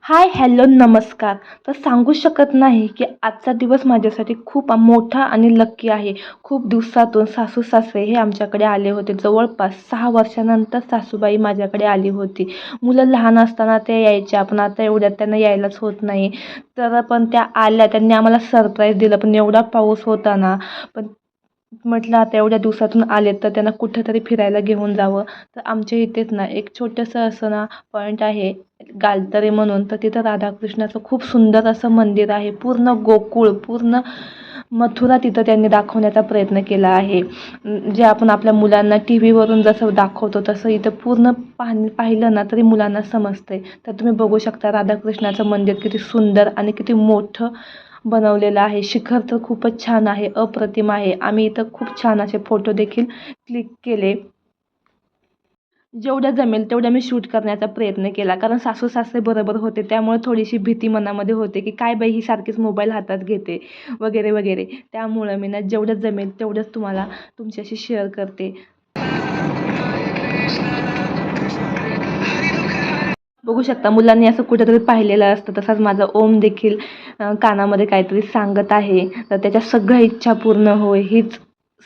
हाय, hello, नमस्कार. तर सांगू शकत नाही की आजचा दिवस माझ्यासाठी खूप मोठा आणि लक्की आहे. खूप दिवसातून सासू-सासरे हे आमच्याकडे आले होते. जवळपास 6 वर्षानंतर सासूबाई माझ्याकडे आली होती. मुलं लहान असताना त्या यायच्या, पण आता एवढ्यात त्यांना यायलाच होत नाही. तर पण त्या आल्या. त्यांनी आम्हाला सरप्राईज दिलं. पण एवढा पाऊस होता ना, पण म्हटलं आता एवढ्या दिवसातून आलेत तर त्यांना कुठेतरी फिरायला घेऊन जावं. तर आमच्या इथेच ना एक छोटंसं असं ना पॉईंट आहे, गालतरे म्हणून. तर तिथं राधाकृष्णाचं खूप सुंदर असं मंदिर आहे. पूर्ण गोकुळ, पूर्ण मथुरा तिथं त्यांनी दाखवण्याचा प्रयत्न केला आहे. जे आपण आपल्या मुलांना टी व्हीवरून जसं दाखवतो तसं इथं पूर्ण पाहिलं ना तरी मुलांना समजतंय. तर तुम्ही बघू शकता राधाकृष्णाचं मंदिर किती सुंदर आणि किती मोठं बनवलेलं आहे. शिखर तर खूपच छान आहे, अप्रतिम आहे. आम्ही इथं खूप छान असे फोटो देखील क्लिक केले. जेवढ्या जमेल तेवढ्या मी शूट करण्याचा प्रयत्न केला. कारण सासू-सासरे बरोबर होते. त्यामुळे थोडीशी भीती मनामध्ये होते, की काय बाई ही सारखीच मोबाईल हातात घेते वगैरे, वगैरे. त्यामुळं मी ना जेवढं जमेल तेवढंच तुम्हाला तुमच्याशी शेअर करते. बघू शकता मुलांनी असं कुठेतरी पाहिलेलं असतं. तसाच माझा ओम देखील कानामध्ये काहीतरी सांगत आहे. तर त्याच्या सगळ्या इच्छा पूर्ण होय हीच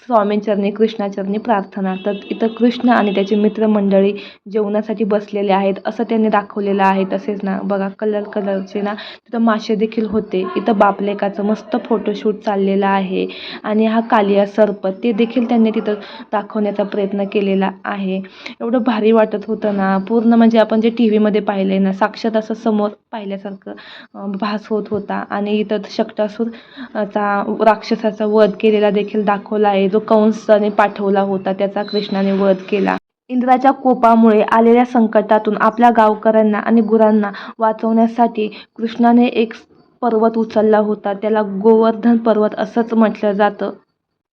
स्वामींचरणी कृष्णाचरणी प्रार्थना. तर इथं कृष्ण आणि त्याची मित्रमंडळी जेवणासाठी बसलेले आहेत असं त्यांनी दाखवलेलं आहे. तसेच ना बघा कलरचे ना तिथं मासे देखील होते. इथं बापलेकाचं मस्त फोटोशूट चाललेलं आहे. आणि हा कालिया सर्प ते देखील त्यांनी तिथं दाखवण्याचा प्रयत्न केलेला आहे. एवढं भारी वाटत होतं ना, पूर्ण म्हणजे आपण जे टी व्हीमध्ये पाहिलं आहे ना, साक्षात असं समोर पाहिल्यासारखं भास होत होता. आणि इथं शक्टासूर राक्षसाचा वध केलेला देखील दाखवला आहे. जो कंसाने पाठवला होता त्याचा कृष्णाने वध केला. इंद्राच्या कोपामुळे आलेल्या संकटातून आपल्या गावकऱ्यांना आणि गुरांना वाचवण्यासाठी कृष्णाने एक पर्वत उचलला होता. त्याला गोवर्धन पर्वत असंच म्हटलं जातं.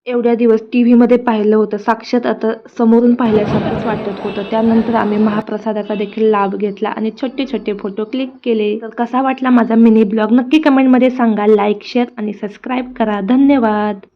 एवढ्या दिवस टी व्हीमध्ये पाहिलं होतं, साक्षात आता समोरून पाहिल्यासारखंच वाटत होतं. त्यानंतर आम्ही महाप्रसादाचा देखील लाभ घेतला आणि छोटे छोटे फोटो क्लिक केले. तर कसा वाटला माझा मिनी ब्लॉग नक्की कमेंटमध्ये सांगा. लाईक, शेअर आणि सबस्क्राईब करा. धन्यवाद.